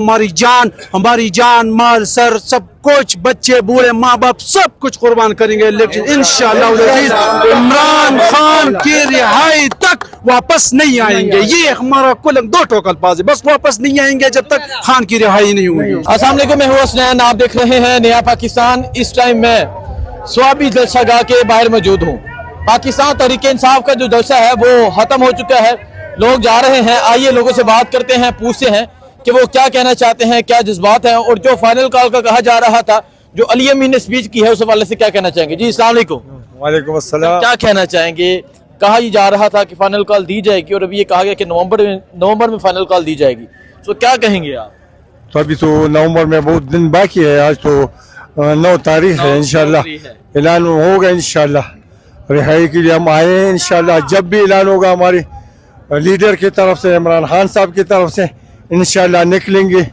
हमारी जान माल सर सब कुछ बच्चे बूढ़े माँ बाप सब कुछ कुर्बान करेंगे, लेकिन इंशाअल्लाह इमरान खान की रिहाई तक वापस नहीं आएंगे। ये हमारा कुल दो टोकल पास है, बस वापस नहीं आएंगे जब तक खान की रिहाई नहीं होगी। अस्सलाम वालेकुम, मैं हूं हसनैन, आप देख रहे हैं नया पाकिस्तान। इस टाइम मैं स्वाबी जलसागाह के बाहर मौजूद हूँ। पाकिस्तान तहरीक इंसाफ का जो जलसा है वो खत्म हो चुका है, लोग जा रहे हैं। आइए लोगों से बात करते हैं, पूछते हैं कि वो क्या कहना चाहते हैं, क्या जज्बात हैं, और जो फाइनल कॉल का कहा जा रहा था, जो अली अमीन ने स्पीच की है, उस हवाले से क्या कहना चाहेंगे। जी अस्सलाम वालेकुम। वालेकुम अस्सलाम। क्या कहना चाहेंगे, कहा ही जा रहा था कि फाइनल कॉल दी जाएगी और अभी ये कहा गया कि नवंबर में फाइनल कॉल दी जाएगी, तो क्या कहेंगे आप। तो अभी तो नवंबर में बहुत दिन बाकी है, आज तो 9 तारीख है, इंशाल्लाह ऐलान होगा। इंशाल्लाह रिहाई के लिए हम आए हैं। इंशाल्लाह जब भी ऐलान होगा हमारे लीडर की तरफ से, इमरान खान साहब की तरफ से, इंशाल्लाह निकलेंगे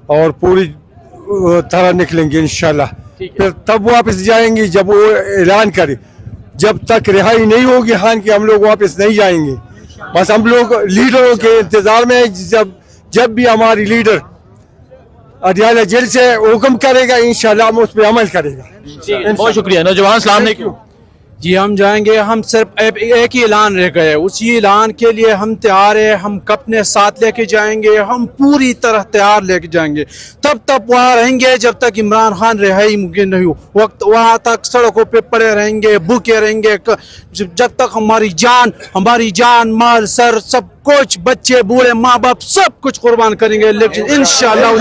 और पूरी तरह निकलेंगे इंशाल्लाह। फिर तब वापस जाएंगे जब वो ऐलान करे। जब तक रिहाई नहीं होगी खान की, हम लोग वापस नहीं जाएंगे। बस हम लोग लीडरों के इंतजार में हैं। जब भी हमारी लीडर अदियाला जेल से हुक्म करेगा, इंशाल्लाह हम उस पर अमल करेगा। बहुत शुक्रिया। नौजवान अस्सलाम वालेकुम। जी हम जाएंगे, हम सिर्फ एक ही ऐलान रह गए, उसी ऐलान के लिए हम तैयार हैं। हम अपने साथ लेके जाएंगे, हम पूरी तरह तैयार लेके जाएंगे। तब वहाँ रहेंगे जब तक इमरान खान रिहाई मुमकिन नहीं हो। वक्त वहाँ तक सड़कों पे पड़े रहेंगे, भूखे रहेंगे, जब तक हमारी जान माल सर सब कुछ बच्चे बूढ़े माँ बाप सब कुछ कुर्बान करेंगे, लेकिन इंशाअल्लाह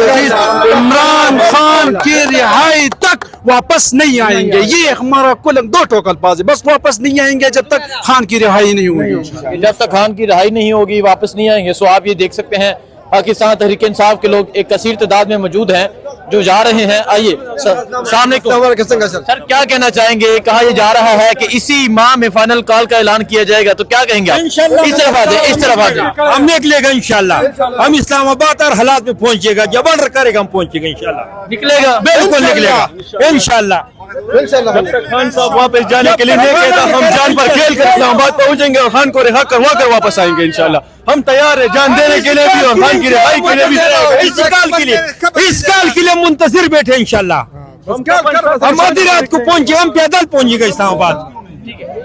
इमरान खान की रिहाई तक वापस नहीं आएंगे। ये हमारा कुल दो टोकल पास है, बस वापस नहीं आएंगे जब तक खान की रिहाई नहीं होगी। जब तक खान की रिहाई नहीं होगी वापस नहीं आएंगे। सो आप ये देख सकते हैं पाकिस्तान तहरीक इंसाफ के लोग एक कसीर तादाद में मौजूद हैं जो जा रहे हैं। आइए सामने सर क्या कहना चाहेंगे। कहा यह जा रहा है कि इसी माह में फाइनल कॉल का ऐलान किया जाएगा, तो क्या कहेंगे आप। इस तरफ आ जाए, इस तरफ आ जाए। हम निकलेगा इंशाल्लाह, हम इस्लामाबाद और हालात में पहुंचेगा, जब ऑर्डर करेगा हम पहुंचेगा इंशाल्लाह। निकलेगा, बिल्कुल निकलेगा इंशाल्लाह। खान साहब वापस जाने के लिए नहीं कहता, हम जान पर खेल कर इस्लामाबाद पहुंचेंगे और खान को रिहा करवा कर वापस आएंगे इंशाल्लाह। हम तैयार है जान देने के लिए भी और खान की रिहाई के लिए भी। इस काल के लिए मुंतजिर बैठे इंशाल्लाह। हम आधी रात को पहुंचे, हम पैदल पहुंचेगा इस्लामाबाद।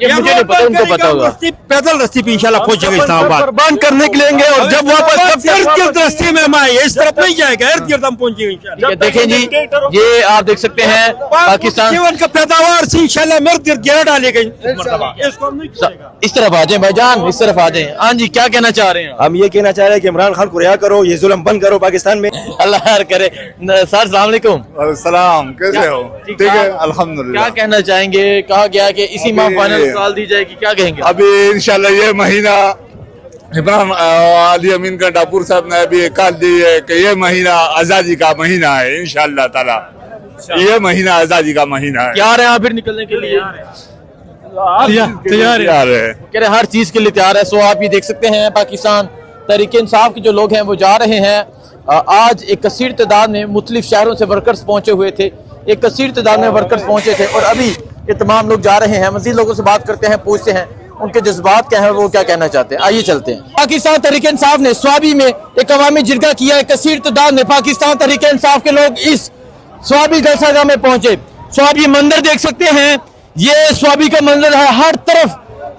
ये मुझे नहीं पता, उनको पता होगा। पैदल रस्ते पे इंशाल्लाह पहुंचेगा इस्लामाबाद। कुर्बान करने के लिए और जब वापस इर्द रस्ते में हम आए, इस तरफ नहीं जाएगा, इर्द गिर्द हम पहुंचेगा इंशाल्लाह। देखें जी, ये आप देख सकते हैं पाकिस्तान जीवन का पैदावार से इंशाल्लाह इर्द गिर्द गिरा डालेगा। इस तरफ आ जाए भाईजान, इस तरफ आ जाए। हाँ जी, क्या कहना चाह रहे हैं। हम ये कहना चाह रहे हैं कि इमरान खान को रिहा करो, ये जुल्म बंद करो पाकिस्तान में। अल्लाह यार करे। सर अस्सलाम वालेकुम। सलाम, कैसे हो। ठीक है अल्हम्दुलिल्लाह। क्या कहना चाहेंगे। कहा गया कि इसी माह फाइनल कॉल दी जाएगी, क्या कहेंगे। अभी इंशाल्लाह ये महीना इमरान अली अमीन का डापुर साहब ने अभी कॉल दी है कि ये महीना आजादी का महीना है इंशाल्लाह ताला। ये महीना आजादी का महीना है। तैयार है आप फिर निकलने के लिए। तैयार है, कह रहे हर चीज के लिए तैयार है। सो आप ये देख सकते हैं पाकिस्तान तहरीक इंसाफ के जो लोग हैं वो जा रहे हैं। आज एक कसीर तादाद में मुख्तलिफ शहरों से वर्कर्स पहुंचे हुए थे, एक कसीर तादाद में वर्कर्स पहुंचे थे और अभी ये तमाम लोग जा रहे हैं। मजीद लोगों से बात करते हैं, पूछते हैं उनके जज्बात क्या है, वो क्या कहना चाहते हैं। आइए चलते हैं। पाकिस्तान तहरीक इंसाफ ने स्वाबी में एक अवामी जिरगा किया है। कसीर तादाद में पाकिस्तान तहरीक इंसाफ के लोग इस स्वाबी जलसागाह में पहुंचे। स्वाबी मंदिर देख सकते हैं, ये स्वाबी का मंदिर है। हर तरफ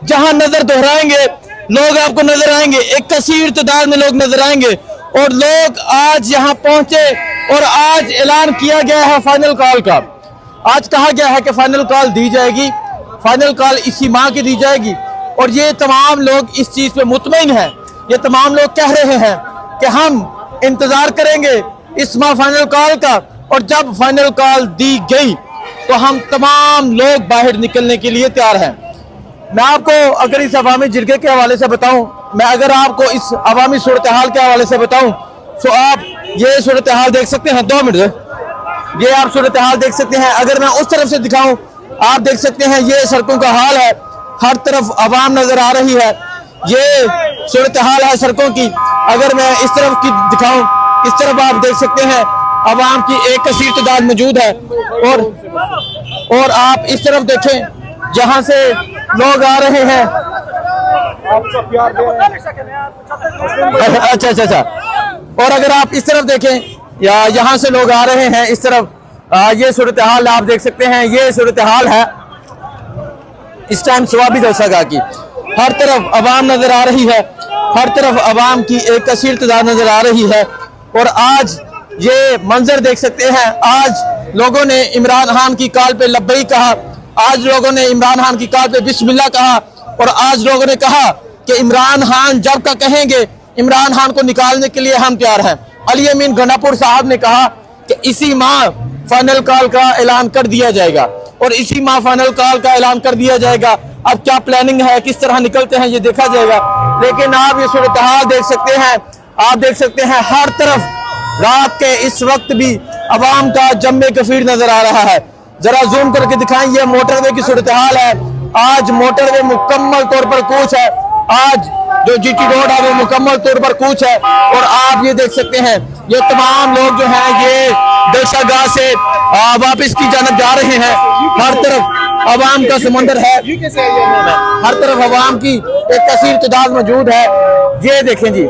जहां नजर दोहराएंगे लोग आपको नजर आएंगे, एक कसीर तादाद में लोग नजर आएंगे और लोग आज यहाँ पहुंचे और आज ऐलान किया गया है फाइनल कॉल का। आज कहा गया है कि फाइनल कॉल दी जाएगी, फाइनल कॉल इसी माह की दी जाएगी और ये तमाम लोग इस चीज पे मुतमईन हैं। ये तमाम लोग कह रहे हैं कि हम इंतजार करेंगे इस माह फाइनल कॉल का और जब फाइनल कॉल दी गई तो हम तमाम लोग बाहर निकलने के लिए तैयार हैं। मैं आपको अगर इस अवामी जिरगे के हवाले से बताऊं, मैं अगर आपको इस अवामी सूरत हाल के हवाले से बताऊं तो आप ये सूरत हाल देख सकते हैं। 2 मिनट, ये आप सूरत हाल देख सकते हैं। अगर मैं उस तरफ से दिखाऊं, आप देख सकते हैं ये सड़कों का हाल है, हर तरफ आवाम नजर आ रही है। ये सूरत हाल है सड़कों की। अगर मैं इस तरफ की दिखाऊं, इस तरफ आप देख सकते हैं आवाम की एक कसीर तादाद मौजूद है और आप इस तरफ देखें जहां से लोग आ रहे हैं। अच्छा अच्छा अच्छा اور اگر آپ اس طرف دیکھیں یا یہاں سے لوگ آ رہے ہیں اس طرف یہ صورتحال آپ دیکھ سکتے ہیں. یہ صورتحال ہے اس ٹائم ثوابی دوسگا کی. ہر طرف عوام نظر آ رہی ہے, ہر طرف عوام کی ایک کثیر تعداد نظر آ رہی ہے. اور آج یہ منظر دیکھ سکتے ہیں, آج لوگوں نے عمران خان کی کال پہ لبیک کہا, آج لوگوں نے عمران خان کی کال پہ بسم اللہ کہا, اور آج لوگوں نے کہا کہ عمران خان جب کا کہیں گے عمران خان کو نکالنے کے لیے ہم تیار ہیں. علی امین گنڈاپور صاحب نے کہا کہ اسی ماہ فائنل کال کا اعلان کر دیا جائے گا, اور اسی ماہ فائنل کال کا اعلان کر دیا جائے گا. اب کیا پلاننگ ہے, کس طرح نکلتے ہیں یہ دیکھا جائے گا. لیکن آپ یہ صورتحال دیکھ سکتے ہیں, آپ دیکھ سکتے ہیں ہر طرف رات کے اس وقت بھی عوام کا جم کثیر نظر آ رہا ہے. ذرا زوم کر کے دکھائیں, یہ موٹر وے کی صورتحال ہے. آج موٹر وے مکمل طور پر کوچ ہے, آج جو جی ٹی روڈ ہے وہ مکمل طور پر کوچ ہے. اور آپ یہ دیکھ سکتے ہیں یہ تمام لوگ جو ہیں یہ درشا گاہ سے واپس کی جانب جا رہے ہیں. ہر طرف عوام کا سمندر ہے, ہر طرف عوام کی ایک کثیر تعداد موجود ہے. یہ دیکھیں جی,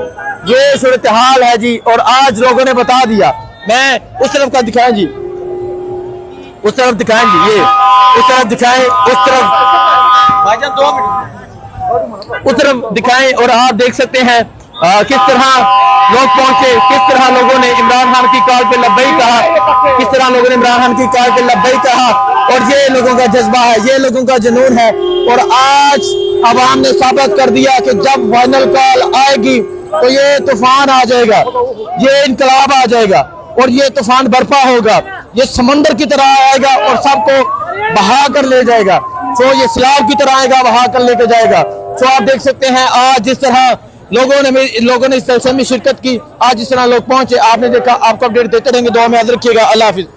یہ صورتحال ہے جی. اور آج لوگوں نے بتا دیا, میں اس طرف کا دکھائیں جی, اس طرف دکھائیں جی, یہ اس طرف دکھائیں, اس طرف دکھائیں. اور آپ دیکھ سکتے ہیں کس طرح لوگ پہنچے, کس طرح لوگوں نے عمران خان کی کال پہ لبیک کہا, کس طرح لوگوں نے عمران خان کی کال پہ لبیک کہا. اور یہ لوگوں کا جذبہ ہے, یہ لوگوں کا جنون ہے. اور آج عوام نے ثابت کر دیا کہ جب فائنل کال آئے گی تو یہ طوفان آ جائے گا, یہ انقلاب آ جائے گا, اور یہ طوفان برپا ہوگا, یہ سمندر کی طرح آئے گا اور سب کو بہا کر لے جائے گا. تو یہ سیلاب کی طرح آئے گا, بہا کر لے کے جائے گا. تو آپ دیکھ سکتے ہیں آج جس طرح لوگوں نے اس جلسے میں شرکت کی, آج جس طرح لوگ پہنچے, آپ نے دیکھا. آپ کو اپڈیٹ دیتے رہیں گے, دعا میں یاد رکھیے گا. اللہ حافظ.